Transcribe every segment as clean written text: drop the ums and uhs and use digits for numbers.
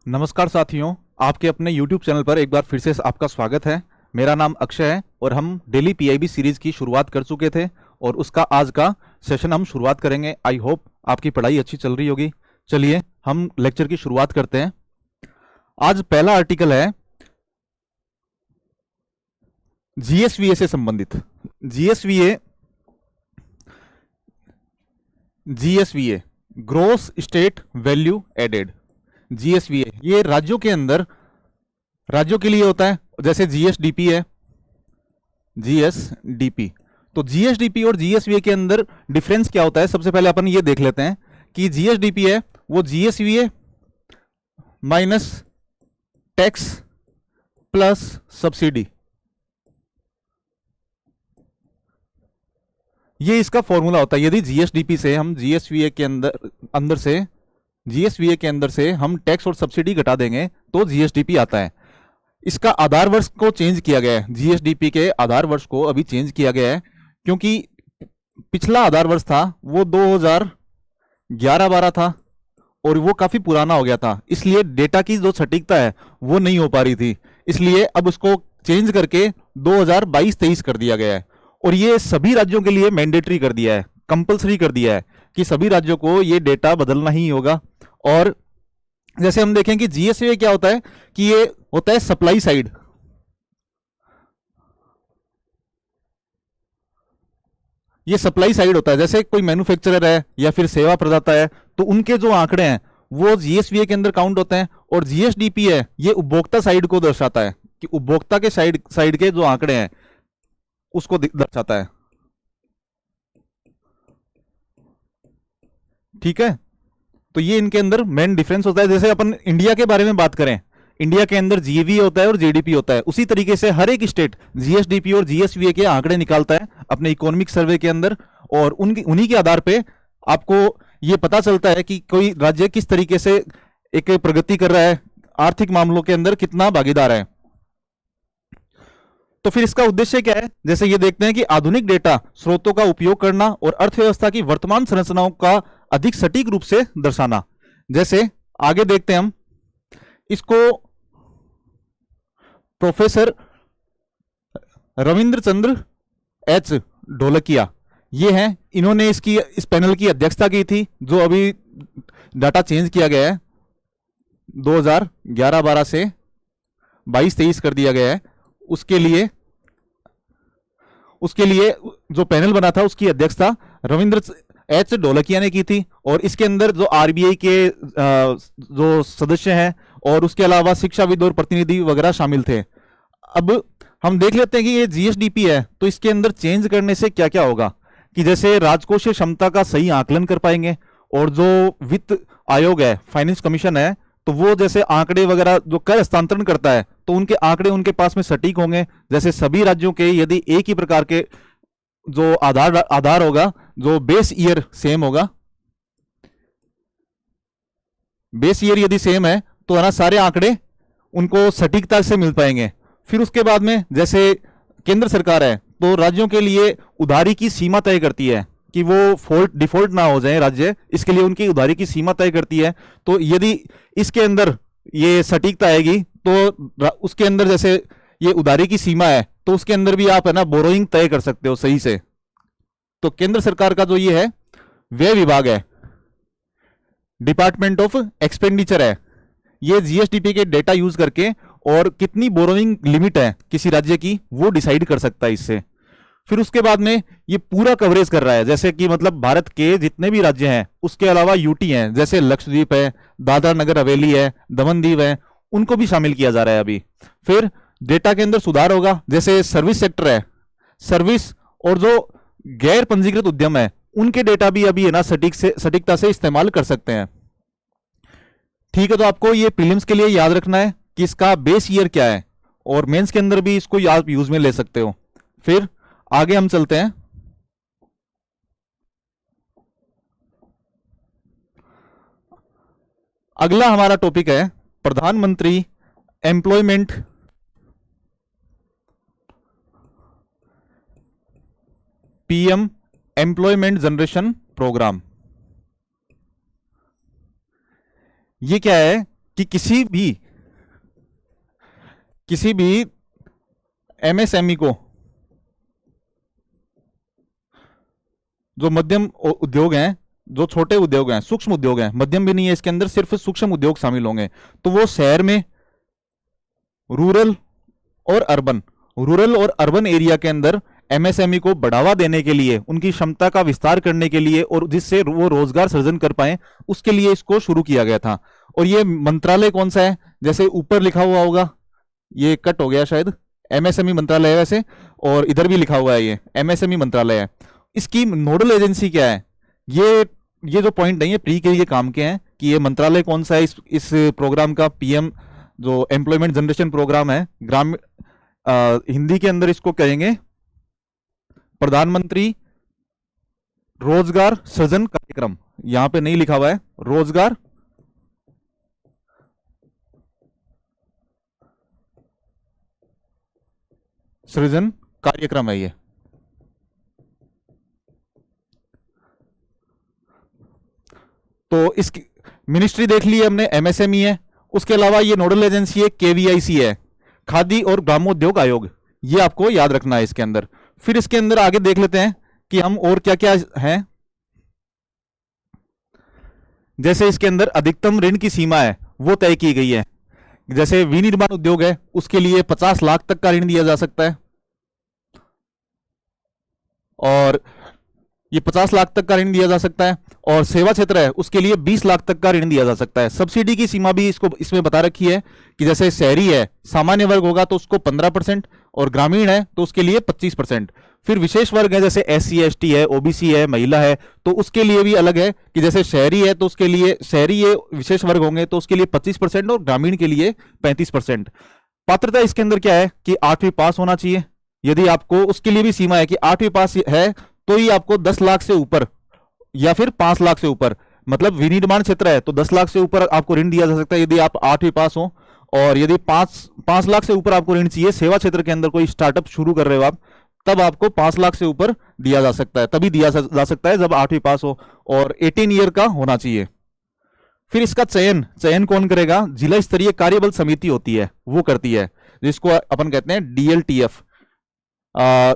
नमस्कार साथियों, आपके अपने YouTube चैनल पर एक बार फिर से आपका स्वागत है। मेरा नाम अक्षय है और हम डेली पीआईबी सीरीज की शुरुआत कर चुके थे और उसका आज का सेशन हम शुरुआत करेंगे। आई होप आपकी पढ़ाई अच्छी चल रही होगी। चलिए हम लेक्चर की शुरुआत करते हैं। आज पहला आर्टिकल है जीएसवीए से संबंधित। जीएसवीए जीएसवीए ग्रोस स्टेट वैल्यू एडेड। जीएसवीए ये राज्यों के अंदर राज्यों के लिए होता है, जैसे जीएसडीपी है, जीएसडीपी। तो जीएसडीपी और जीएसवीए के अंदर डिफरेंस क्या होता है, सबसे पहले अपन ये देख लेते हैं कि जीएसडीपी है वो जीएसवीए माइनस टैक्स प्लस सब्सिडी, ये इसका फॉर्मूला होता है। यदि जीएसडीपी से हम जीएसवीए के अंदर से हम टैक्स और सब्सिडी घटा देंगे तो जीएसडीपी आता है। इसका आधार वर्ष को चेंज किया गया है, जीएसडीपी के आधार वर्ष को अभी चेंज किया गया है, क्योंकि पिछला आधार वर्ष था वो 2011-12 था और वो काफी पुराना हो गया था, इसलिए डेटा की जो सटीकता है वो नहीं हो पा रही थी। इसलिए अब उसको चेंज करके 2022-23 कर दिया गया है और ये सभी राज्यों के लिए मैंडेटरी कर दिया है, कंपलसरी कर दिया है कि सभी राज्यों को ये डेटा बदलना ही होगा। और जैसे हम देखें कि जीएसए क्या होता है कि ये होता है सप्लाई साइड। ये सप्लाई साइड होता है, जैसे कोई मैन्युफैक्चरर है या फिर सेवा प्रदाता है तो उनके जो आंकड़े हैं वो जीएसवीए के अंदर काउंट होते हैं। और जीएसडीपी है ये उपभोक्ता साइड को दर्शाता है कि उपभोक्ता के साइड के जो आंकड़े हैं उसको दर्शाता है। ठीक है, तो ये इनके अंदर मेन डिफरेंस होता है। जैसे अपन इंडिया के बारे में बात करें, इंडिया के अंदर जीवी होता है और जीडीपी होता है, उसी तरीके से हर एक स्टेट जीएसडीपी और जीएसवीए के आंकड़े निकालता है अपने इकोनॉमिक सर्वे के अंदर, और उन्हीं के आधार पे आपको ये पता चलता है कि कोई राज्य किस तरीके से एक प्रगति कर रहा है, आर्थिक मामलों के अंदर कितना भागीदार है। तो फिर इसका उद्देश्य क्या है, जैसे ये देखते हैं कि आधुनिक डेटा स्रोतों का उपयोग करना और अर्थव्यवस्था की वर्तमान संरचनाओं का अधिक सटीक रूप से दर्शाना। जैसे आगे देखते हैं हम इसको प्रोफेसर रविंद्र चंद्र एच ढोलकिया ये हैं, इन्होंने इस पैनल की अध्यक्षता की थी, जो अभी डाटा चेंज किया गया है 2011-12 से 22-23 कर दिया गया है। उसके लिए जो पैनल बना था उसकी अध्यक्षता रविंद्र एच ढोलकिया ने की थी, और इसके अंदर जो आरबीआई के जो सदस्य हैं और उसके अलावा शिक्षाविद और प्रतिनिधि वगैरह शामिल थे। अब हम देख लेते हैं कि ये जीएसडीपी है तो इसके अंदर चेंज करने से क्या क्या होगा, कि जैसे राजकोषीय क्षमता का सही आकलन कर पाएंगे, और जो वित्त आयोग है, फाइनेंस कमीशन है, तो वो जैसे आंकड़े वगैरह जो कर हस्तांतरण करता है तो उनके आंकड़े उनके पास में सटीक होंगे। जैसे सभी राज्यों के यदि एक ही प्रकार के जो आधार होगा, जो बेस ईयर सेम होगा, बेस ईयर यदि सेम है तो है ना सारे आंकड़े उनको सटीकता से मिल पाएंगे। फिर उसके बाद में जैसे केंद्र सरकार है तो राज्यों के लिए उधारी की सीमा तय करती है कि वो डिफॉल्ट ना हो जाए राज्य, इसके लिए उनकी उधारी की सीमा तय करती है। तो यदि इसके अंदर ये सटीकता आएगी तो उसके अंदर जैसे ये उधारी की सीमा है तो उसके अंदर भी आप है ना बोरोइंग तय कर सकते हो सही से। तो केंद्र सरकार का जो ये है व्यय विभाग है, डिपार्टमेंट ऑफ एक्सपेंडिचर है, ये जीएसडीपी के डेटा यूज करके और कितनी बोरोइंग लिमिट है किसी राज्य की वो डिसाइड कर सकता है इससे। फिर उसके बाद में ये पूरा कवरेज कर रहा है, जैसे कि मतलब भारत के जितने भी राज्य हैं उसके अलावा यूटी हैं, जैसे लक्षद्वीप है, दादरा नगर हवेली है, दमन दीव है, उनको भी शामिल किया जा रहा है अभी। फिर डेटा के अंदर सुधार होगा, जैसे सर्विस सेक्टर है, सर्विस और जो गैर पंजीकृत उद्यम है उनके डेटा भी अभी है ना सटीकता से इस्तेमाल कर सकते हैं। ठीक है, तो आपको ये प्रीलिम्स के लिए याद रखना है कि इसका बेस ईयर क्या है, और मेंस के अंदर भी इसको आप यूज में ले सकते हो। फिर आगे हम चलते हैं। अगला हमारा टॉपिक है प्रधानमंत्री employment PM employment generation program. ये क्या है कि किसी भी एमएसएमई को, जो मध्यम उद्योग हैं, जो छोटे उद्योग हैं, सूक्ष्म उद्योग हैं, मध्यम भी नहीं है इसके अंदर, सिर्फ सूक्ष्म उद्योग शामिल होंगे, तो वो शहर में रूरल और अर्बन एरिया के अंदर एमएसएमई को बढ़ावा देने के लिए, उनकी क्षमता का विस्तार करने के लिए और जिससे वो रोजगार सृजन कर पाए, उसके लिए इसको शुरू किया गया था। और ये मंत्रालय कौन सा है, जैसे ऊपर लिखा हुआ होगा, ये कट हो गया शायद, एमएसएमई मंत्रालय है वैसे, और इधर भी लिखा हुआ है ये एमएसएमई मंत्रालय है। इसकी नोडल एजेंसी क्या है, ये जो पॉइंट नहीं है प्री के लिए काम के हैं कि ये मंत्रालय कौन सा है इस प्रोग्राम का। पीएम जो एम्प्लॉयमेंट जनरेशन प्रोग्राम है, हिंदी के अंदर इसको कहेंगे प्रधानमंत्री रोजगार सृजन कार्यक्रम। यहां पे नहीं लिखा हुआ है, रोजगार सृजन कार्यक्रम है ये। तो इसकी मिनिस्ट्री देख ली हमने, एमएसएमई है। उसके अलावा ये नोडल एजेंसी है केवीआईसी है, खादी और ग्रामोद्योग आयोग, ये आपको याद रखना है इसके अंदर। फिर इसके अंदर आगे देख लेते हैं कि हम और क्या क्या हैं। जैसे इसके अंदर अधिकतम ऋण की सीमा है वो तय की गई है। जैसे विनिर्माण उद्योग है उसके लिए 50 लाख तक का ऋण दिया जा सकता है, और ये 50 लाख तक का ऋण दिया जा सकता है। और सेवा क्षेत्र है उसके लिए 20 लाख तक का ऋण दिया जा सकता है। सब्सिडी की सीमा भी इसको इसमें बता रखी है कि जैसे शहरी है, सामान्य वर्ग होगा तो उसको 15%, और ग्रामीण है तो उसके लिए 25%। फिर विशेष वर्ग है जैसे SC ST है, OBC है, महिला है, तो उसके लिए भी अलग है कि जैसे शहरी है तो उसके लिए शहरी ये विशेष वर्ग होंगे तो उसके लिए 25% और ग्रामीण के लिए 35%। पात्रता इसके अंदर क्या है कि 8वीं पास होना चाहिए। यदि आपको, उसके लिए भी सीमा है कि 8वीं पास है तो ही आपको 10 लाख से ऊपर या फिर 5 लाख से ऊपर, मतलब विनिर्माण क्षेत्र है तो 10 लाख से ऊपर आपको ऋण दिया जा सकता है यदि आप 8वीं पास हो। और यदि 5 लाख से ऊपर आपको ऋण चाहिए, सेवा क्षेत्र के अंदर कोई स्टार्टअप शुरू कर रहे हो आप, तब आपको 5 लाख से ऊपर दिया जा सकता है, तभी दिया जा सकता है जब 8वीं पास हो और 18 ईयर का होना चाहिए। फिर इसका चयन कौन करेगा, जिला स्तरीय कार्यबल समिति होती है वो करती है, जिसको अपन कहते हैं DLTF,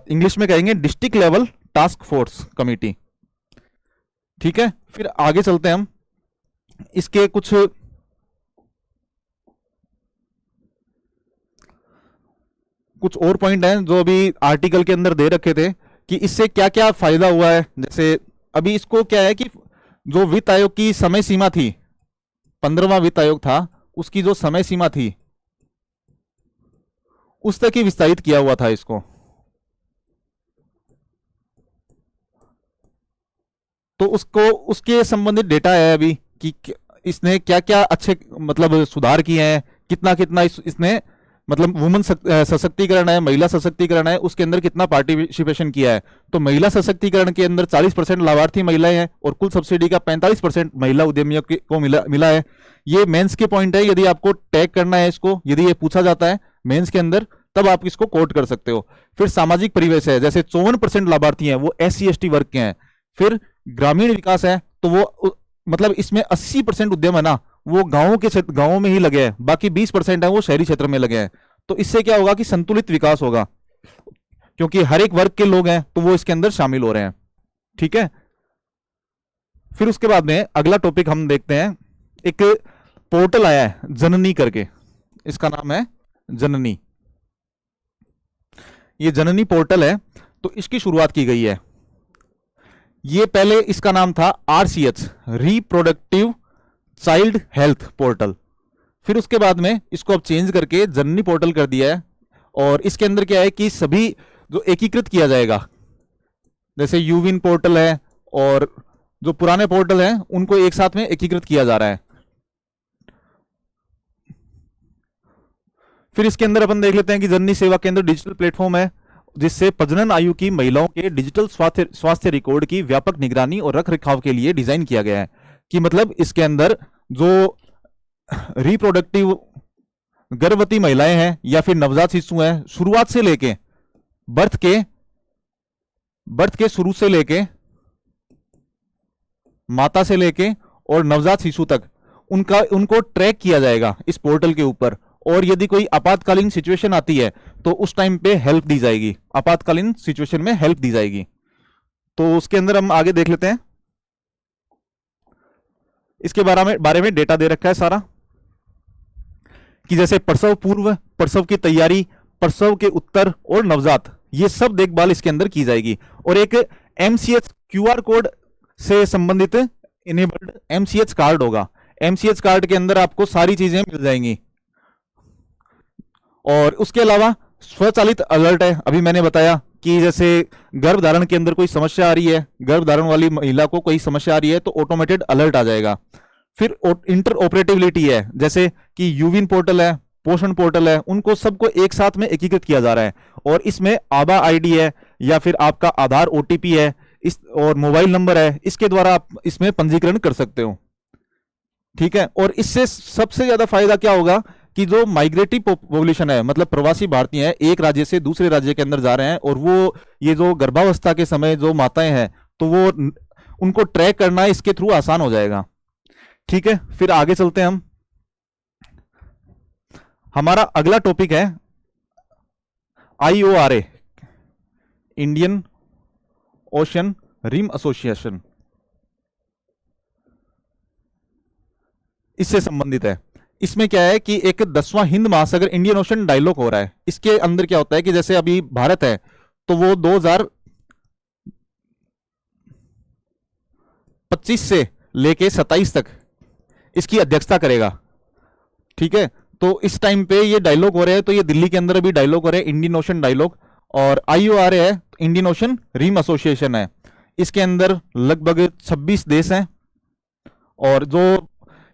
इंग्लिश में कहेंगे district level task force committee. ठीक है, फिर आगे चलते हैं हम। इसके कुछ और पॉइंट हैं जो अभी आर्टिकल के अंदर दे रखे थे कि इससे क्या क्या फायदा हुआ है। जैसे अभी इसको क्या है कि जो वित्त आयोग की समय सीमा थी, 15वां वित्त आयोग था, उसकी जो समय सीमा थी उस तक ही विस्तारित किया हुआ था इसको। तो उसके संबंधित डेटा है अभी कि इसने क्या क्या अच्छे मतलब सुधार किए हैं, कितना कितना इसने मतलब वुमन सशक्तिकरण है, महिला सशक्तिकरण है, उसके अंदर कितना पार्टिसिपेशन किया है। तो महिला सशक्तिकरण के अंदर 40% लाभार्थी महिलाएं हैं और कुल सब्सिडी का 45% महिला उद्यमियों को मिला है। ये मेंस के पॉइंट है, यदि आपको टैग करना है इसको, यदि ये पूछा जाता है मेंस के अंदर तब आप इसको कोट कर सकते हो। फिर सामाजिक परिवेश है, जैसे 54% लाभार्थी हैं वो SC ST वर्ग के हैं। फिर ग्रामीण विकास है तो वो मतलब इसमें 80% उद्यम है ना वो गांवों में ही लगे हैं, बाकी 20% है वो शहरी क्षेत्र में लगे हैं। तो इससे क्या होगा कि संतुलित विकास होगा, क्योंकि हर एक वर्ग के लोग हैं तो वो इसके अंदर शामिल हो रहे हैं। ठीक है, फिर उसके बाद में अगला टॉपिक हम देखते हैं। एक पोर्टल आया है जननी करके, इसका नाम है जननी। ये जननी पोर्टल है तो इसकी शुरुआत की गई है। ये पहले इसका नाम था RCH, reproductive child health portal. फिर उसके बाद में इसको अब चेंज करके जननी पोर्टल कर दिया है। और इसके अंदर क्या है कि सभी जो एकीकृत किया जाएगा, जैसे यूविन पोर्टल है और जो पुराने पोर्टल हैं उनको एक साथ में एकीकृत किया जा रहा है। फिर इसके अंदर अपन देख लेते हैं कि जननी सेवा केंद्र डिजिटल प्लेटफॉर्म है जिससे प्रजनन आयु की महिलाओं के डिजिटल स्वास्थ्य रिकॉर्ड की व्यापक निगरानी और रखरखाव के लिए डिजाइन किया गया है। कि मतलब इसके अंदर जो रिप्रोडक्टिव गर्भवती महिलाएं हैं या फिर नवजात शिशु हैं, शुरुआत से लेके बर्थ के शुरू से लेके माता से लेके और नवजात शिशु तक उनको ट्रैक किया जाएगा इस पोर्टल के ऊपर, और यदि कोई आपातकालीन सिचुएशन आती है तो उस टाइम पे हेल्प दी जाएगी, आपातकालीन सिचुएशन में हेल्प दी जाएगी। तो उसके अंदर हम आगे देख लेते हैं। इसके बारे में डेटा दे रखा है सारा, कि जैसे प्रसव पूर्व, प्रसव की तैयारी, प्रसव के उत्तर और नवजात, ये सब देखभाल इसके अंदर की जाएगी। और एक एमसीएच क्यूआर कोड से संबंधित इनेबल्ड एमसीएच कार्ड होगा। एमसीएच कार्ड के अंदर आपको सारी चीजें मिल जाएंगी। और उसके अलावा स्वचालित अलर्ट है, अभी मैंने बताया कि जैसे गर्भधारण के अंदर कोई समस्या आ रही है, गर्भधारण वाली महिला को कोई समस्या आ रही है तो ऑटोमेटेड अलर्ट आ जाएगा। फिर इंटर ऑपरेटिबिलिटी है, जैसे कि यूविन पोर्टल है, पोषण पोर्टल है, उनको सबको एक साथ में एकीकृत किया जा रहा है। और इसमें आभा आईडी है या फिर आपका आधार ओटीपी है इस और मोबाइल नंबर है, इसके द्वारा आप इसमें पंजीकरण कर सकते हो। ठीक है। और इससे सबसे ज्यादा फायदा क्या होगा कि जो माइग्रेटिव पॉपुलेशन है, मतलब प्रवासी भारतीय हैं, एक राज्य से दूसरे राज्य के अंदर जा रहे हैं, और वो ये जो गर्भावस्था के समय जो माताएं हैं तो वो उनको ट्रैक करना इसके थ्रू आसान हो जाएगा। ठीक है। फिर आगे चलते हैं हम। हमारा अगला टॉपिक है IORA, Indian Ocean Rim Association, इससे संबंधित है। इसमें क्या है कि एक 10वां हिंद महासागर इंडियन ओशन डायलॉग हो रहा है। इसके अंदर क्या होता है कि जैसे अभी भारत है तो वो 2025 से लेके 27 तक इसकी अध्यक्षता करेगा। ठीक है। तो इस टाइम पे ये डायलॉग हो रहे हैं, तो ये दिल्ली के अंदर अभी डायलॉग हो रहे हैं, इंडियन ओशन डायलॉग। और IORA है, इंडियन ओशन रिम एसोसिएशन है। इसके अंदर लगभग 26 देश हैं, और जो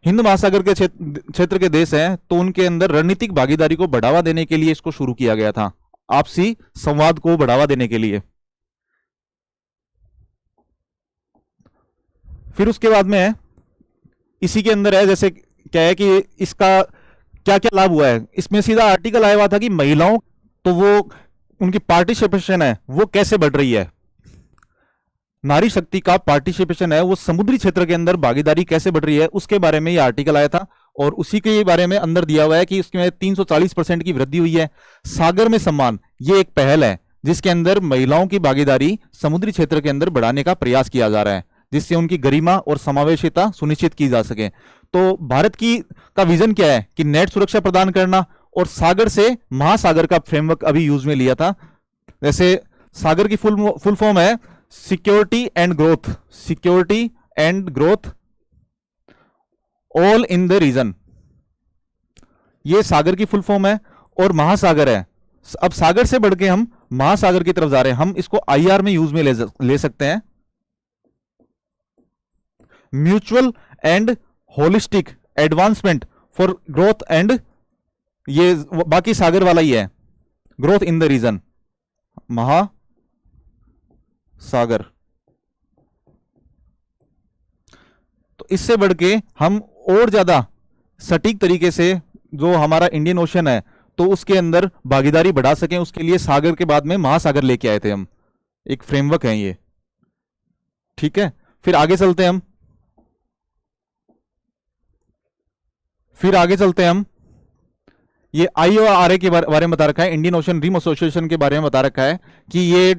हिंद महासागर के क्षेत्र के देश हैं तो उनके अंदर रणनीतिक भागीदारी को बढ़ावा देने के लिए इसको शुरू किया गया था, आपसी संवाद को बढ़ावा देने के लिए। फिर उसके बाद में इसी के अंदर है, जैसे क्या है कि इसका क्या क्या लाभ हुआ है। इसमें सीधा आर्टिकल आया हुआ था कि महिलाओं, तो वो उनकी पार्टिसिपेशन है वो कैसे बढ़ रही है, नारी शक्ति का पार्टिसिपेशन है वो समुद्री क्षेत्र के अंदर भागीदारी कैसे बढ़ रही है, उसके बारे में ये आर्टिकल आया था। और उसी के बारे में अंदर दिया हुआ है कि इसमें 340% की वृद्धि हुई है। सागर में सम्मान, ये एक पहल है जिसके अंदर महिलाओं की भागीदारी समुद्री क्षेत्र के अंदर बढ़ाने का प्रयास किया जा रहा है, जिससे उनकी गरिमा और समावेशिता सुनिश्चित की जा सके। तो भारत का विजन क्या है कि नेट सुरक्षा प्रदान करना, और सागर से महासागर का फ्रेमवर्क अभी यूज में लिया था। जैसे सागर की फुल फॉर्म है security and growth, security and growth all in the region, ये सागर की फुल फॉर्म है। और महासागर है, अब सागर से बढ़ के हम महासागर की तरफ जा रहे हैं, हम इसको IR में यूज में ले सकते हैं, mutual and holistic advancement for growth and, ये बाकी सागर वाला ही है, ग्रोथ इन द रीजन, महासागर। तो इससे बढ़ के हम और ज्यादा सटीक तरीके से जो हमारा इंडियन ओशन है तो उसके अंदर भागीदारी बढ़ा सकें, उसके लिए सागर के बाद में महासागर लेके आए थे हम, एक फ्रेमवर्क है ये। ठीक है। फिर आगे चलते हैं हम, ये IORA के बारे में बता रखा है, इंडियन ओशन रिम एसोसिएशन के बारे में बता रखा है कि ये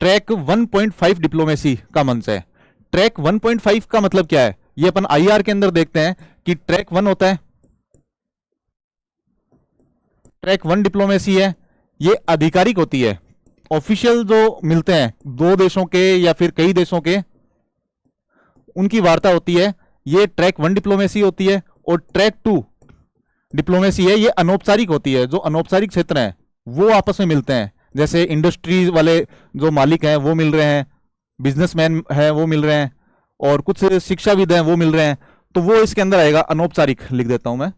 ट्रैक 1.5 डिप्लोमेसी का मंच है। ट्रैक 1.5 का मतलब क्या है, ये अपन IR के अंदर देखते हैं कि ट्रैक 1 होता है, ट्रैक 1 डिप्लोमेसी है, ये आधिकारिक होती है, ऑफिशियल जो मिलते हैं दो देशों के या फिर कई देशों के, उनकी वार्ता होती है, ये ट्रैक 1 डिप्लोमेसी होती है। और ट्रैक 2 डिप्लोमेसी है, ये अनौपचारिक होती है, जो अनौपचारिक क्षेत्र हैं वो आपस में मिलते हैं, जैसे इंडस्ट्रीज वाले जो मालिक हैं वो मिल रहे हैं, बिजनेसमैन हैं वो मिल रहे हैं, और कुछ शिक्षाविद हैं वो मिल रहे हैं, तो वो इसके अंदर आएगा, अनौपचारिक लिख देता हूं मैं।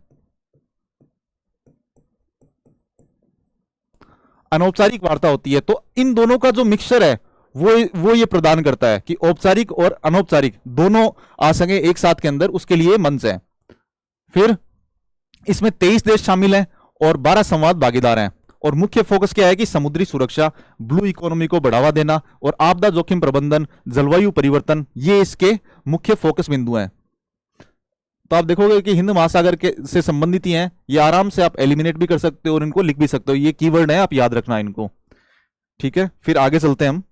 अनौपचारिक वार्ता होती है, तो इन दोनों का जो मिक्सचर है वो ये प्रदान करता है कि औपचारिक और अनौपचारिक दोनों आ सके एक साथ के अंदर, उसके लिए मंच है। फिर इसमें 23 देश शामिल हैं और 12 संवाद भागीदार हैं, और मुख्य फोकस क्या है कि समुद्री सुरक्षा, ब्लू इकोनॉमी को बढ़ावा देना और आपदा जोखिम प्रबंधन, जलवायु परिवर्तन, ये इसके मुख्य फोकस बिंदु हैं। तो आप देखोगे कि हिंद महासागर के से संबंधित ही हैं, ये आराम से आप एलिमिनेट भी कर सकते हो और इनको लिख भी सकते हो, ये कीवर्ड है, आप याद रखना इनको। ठीक है, फिर आगे चलते हैं हम।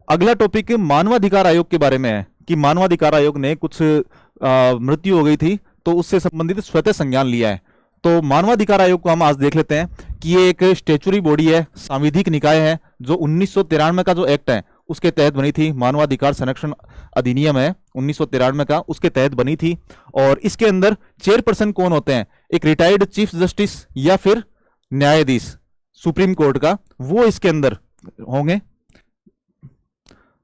अगला टॉपिक मानवाधिकार आयोग के बारे में है कि मानवाधिकार आयोग ने कुछ मृत्यु हो गई थी तो उससे संबंधित स्वतः संज्ञान लिया है। तो मानवाधिकार आयोग को हम आज देख लेते हैं कि ये एक स्टेचुरी बॉडी है, सांविधिक निकाय है, जो 1993 का जो एक्ट है उसके तहत बनी थी। मानवाधिकार संरक्षण अधिनियम है 1993 का, उसके तहत बनी थी। और इसके अंदर चेयरपर्सन कौन होते हैं? एक रिटायर्ड चीफ जस्टिस या फिर न्यायाधीश सुप्रीम कोर्ट का, वो इसके अंदर होंगे।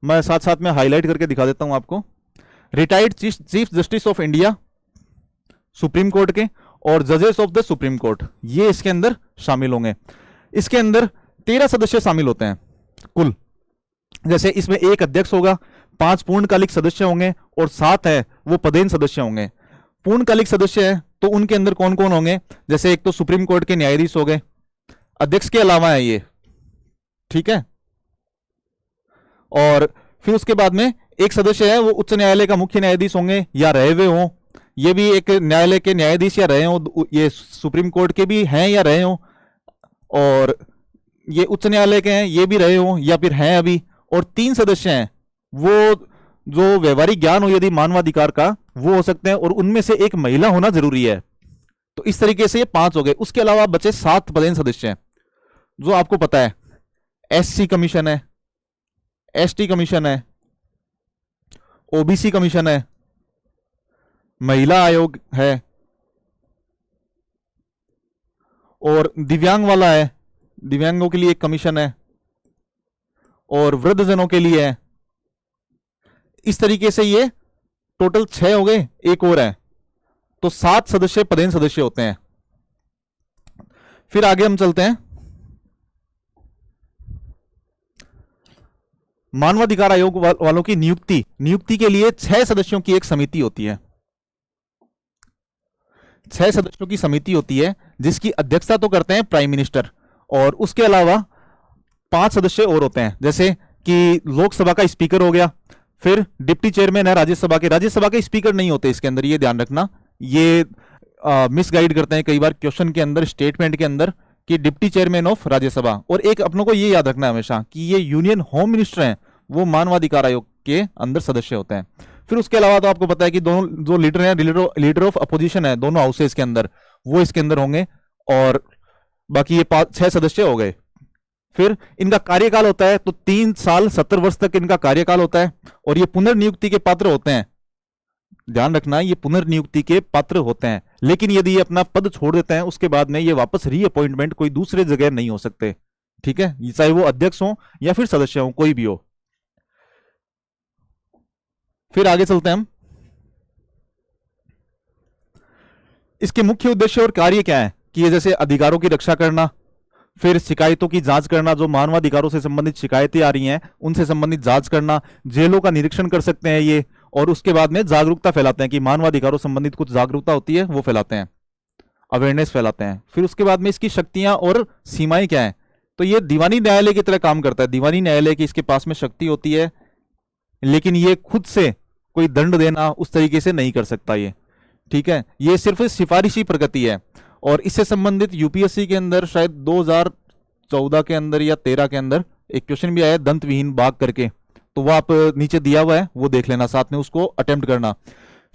मैं साथ साथ में हाईलाइट करके दिखा देता हूं आपको। Retired chief justice of India supreme court के और जजेस ऑफ द सुप्रीम कोर्ट, ये इसके अंदर शामिल होंगे। इसके अंदर 13 सदस्य शामिल होते हैं कुल। जैसे इसमें एक अध्यक्ष होगा, 5 पूर्णकालिक सदस्य होंगे और 7 है वो पदेन सदस्य होंगे। पूर्णकालिक सदस्य है तो उनके अंदर कौन कौन होंगे? जैसे एक तो सुप्रीम कोर्ट के न्यायाधीश हो गए, अध्यक्ष के अलावा है ये, ठीक है। और फिर उसके बाद में एक सदस्य है वो उच्च न्यायालय का मुख्य न्यायाधीश होंगे या रहे हुए हों, ये भी एक न्यायालय के न्यायाधीश या रहे हों, ये सुप्रीम कोर्ट के भी हैं या रहे हों, और ये उच्च न्यायालय के हैं ये भी रहे हों या फिर हैं अभी। और 3 सदस्य हैं वो जो व्यवहारिक ज्ञान हो यदि मानवाधिकार का, वो हो सकते हैं, और उनमें से एक महिला होना जरूरी है। तो इस तरीके से ये 5 हो गए। उसके अलावा बचे 7 पदेन सदस्य हैं जो आपको पता है, एससी कमीशन है, एसटी कमीशन है, ओबीसी कमीशन है, महिला आयोग है, और दिव्यांग वाला है, दिव्यांगों के लिए एक कमीशन है, और वृद्धजनों के लिए है। इस तरीके से ये टोटल 6 हो गए, एक और है, तो 7 सदस्य पदेन सदस्य होते हैं। फिर आगे हम चलते हैं। मानवाधिकार आयोग वालों की नियुक्ति के लिए 6 सदस्यों की एक समिति होती है। 6 सदस्यों की समिति होती है जिसकी अध्यक्षता तो करते हैं प्राइम मिनिस्टर, और उसके अलावा 5 सदस्य और होते हैं। जैसे कि लोकसभा का स्पीकर हो गया, फिर डिप्टी चेयरमैन है राज्यसभा के स्पीकर नहीं होते इसके अंदर, ये ध्यान रखना। ये मिसगाइड करते हैं कई बार क्वेश्चन के अंदर, स्टेटमेंट के अंदर, कि डिप्टी चेयरमैन ऑफ राज्यसभा। और एक अपनों को ये याद रखना है हमेशा कि ये यूनियन होम मिनिस्टर हैं, वो मानवाधिकार आयोग के अंदर सदस्य होते हैं। फिर उसके अलावा तो आपको पता है कि दोनों जो लीडर हैं, लीडर ऑफ अपोजिशन है दोनों हाउसेस के अंदर, वो इसके अंदर होंगे। और बाकी ये 6 सदस्य हो गए। फिर इनका कार्यकाल होता है तो 3 साल 70 वर्ष तक इनका कार्यकाल होता है, और ये पुनर्नियुक्ति के पात्र होते हैं। ध्यान रखना, ये पुनर्नियुक्ति के पात्र होते हैं, लेकिन यदि ये अपना पद छोड़ देते हैं उसके बाद में ये वापस रीअपॉइंटमेंट कोई दूसरे जगह नहीं हो सकते। ठीक है, चाहे वो अध्यक्ष हो या फिर सदस्य हो, कोई भी हो। फिर आगे चलते हैं हम। इसके मुख्य उद्देश्य और कार्य क्या है? कि ये जैसे अधिकारों की रक्षा करना, फिर शिकायतों की जांच करना, जो मानवाधिकारों से संबंधित शिकायतें आ रही हैं उनसे संबंधित जांच करना, जेलों का निरीक्षण कर सकते हैं ये, और उसके बाद में जागरूकता फैलाते हैं कि मानवाधिकारों संबंधित कुछ जागरूकता होती है वो फैलाते हैं, अवेयरनेस फैलाते हैं। फिर उसके बाद में इसकी शक्तियां और सीमाएं क्या है? तो ये दीवानी न्यायालय की तरह काम करता है। दीवानी न्यायालय की इसके पास में शक्ति होती है, लेकिन ये खुद से कोई दंड देना उस तरीके से नहीं कर सकता ये। ठीक है, ये सिर्फ सिफारिशी प्रगति है। और इससे संबंधित यूपीएससी के अंदर शायद 2014 के अंदर या 13 के अंदर एक क्वेश्चन भी आया, दंत विहीन बाघ करके, तो वो आप नीचे दिया हुआ है, वो देख लेना, साथ में उसको अटेम्प्ट करना।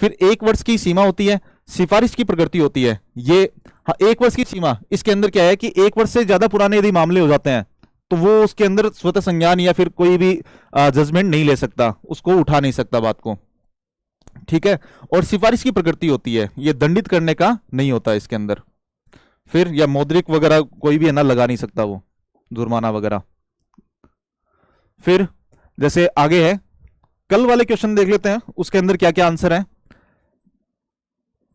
फिर 1 वर्ष की सीमा होती है, सिफारिश की प्रकृति होती है ये। हाँ, 1 वर्ष की सीमा, इसके अंदर क्या है कि 1 वर्ष से ज्यादा पुराने यदि मामले हो जाते हैं तो वो उसके अंदर स्वतः संज्ञान या फिर कोई भी जजमेंट नहीं ले सकता, उसको उठा नहीं सकता बात को। ठीक है, और सिफारिश की प्रकृति होती है, ये दंडित करने का नहीं होता इसके अंदर। फिर या मौद्रिक वगैरह कोई भी है ना लगा नहीं सकता वो, जुर्माना वगैरह। फिर जैसे आगे है, कल वाले क्वेश्चन देख लेते हैं उसके अंदर क्या क्या आंसर है।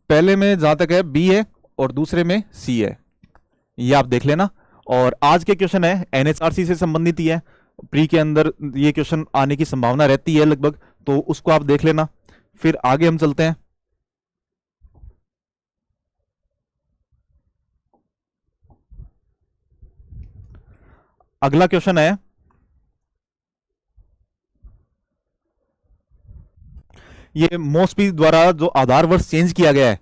पहले में जहां तक है बी है और दूसरे में सी है, ये आप देख लेना। और आज के क्वेश्चन है एनएचआरसी से संबंधित ही है, प्री के अंदर ये क्वेश्चन आने की संभावना रहती है लगभग, तो उसको आप देख लेना। फिर आगे हम चलते हैं। अगला क्वेश्चन है, ये मोस्टपी द्वारा जो आधार वर्ष चेंज किया गया है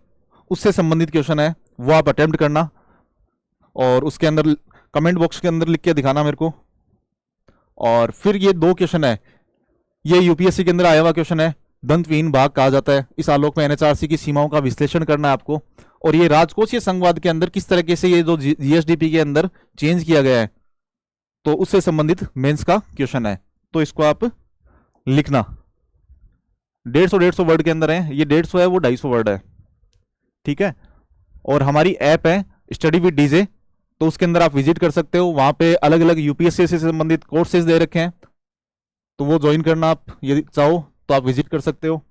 उससे संबंधित क्वेश्चन है, वो आप अटेम्प्ट करना और उसके अंदर कमेंट बॉक्स के अंदर लिख के दिखाना मेरे को। और फिर ये दो क्वेश्चन है, ये यूपीएससी के अंदर आया हुआ क्वेश्चन है, दंतविहीन भाग कहा जाता है, इस आलोक में एनएचआरसी की सीमाओं का विश्लेषण करना है आपको। और ये राजकोषीय संघवाद के अंदर किस तरीके से ये जो जीएसडीपी के अंदर चेंज किया गया है, तो उससे संबंधित मेंस का क्वेश्चन है, तो इसको आप लिखना। 150 वर्ड के अंदर है, ये 150 है वो 250 वर्ड है, ठीक है। और हमारी ऐप है स्टडी विद डीजे, तो उसके अंदर आप विजिट कर सकते हो, वहां पे अलग अलग यूपीएससी से संबंधित कोर्सेज दे रखे हैं, तो वो ज्वाइन करना आप यदि चाहो तो आप विजिट कर सकते हो,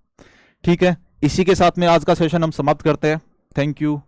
ठीक है। इसी के साथ में आज का सेशन हम समाप्त करते हैं। Thank you.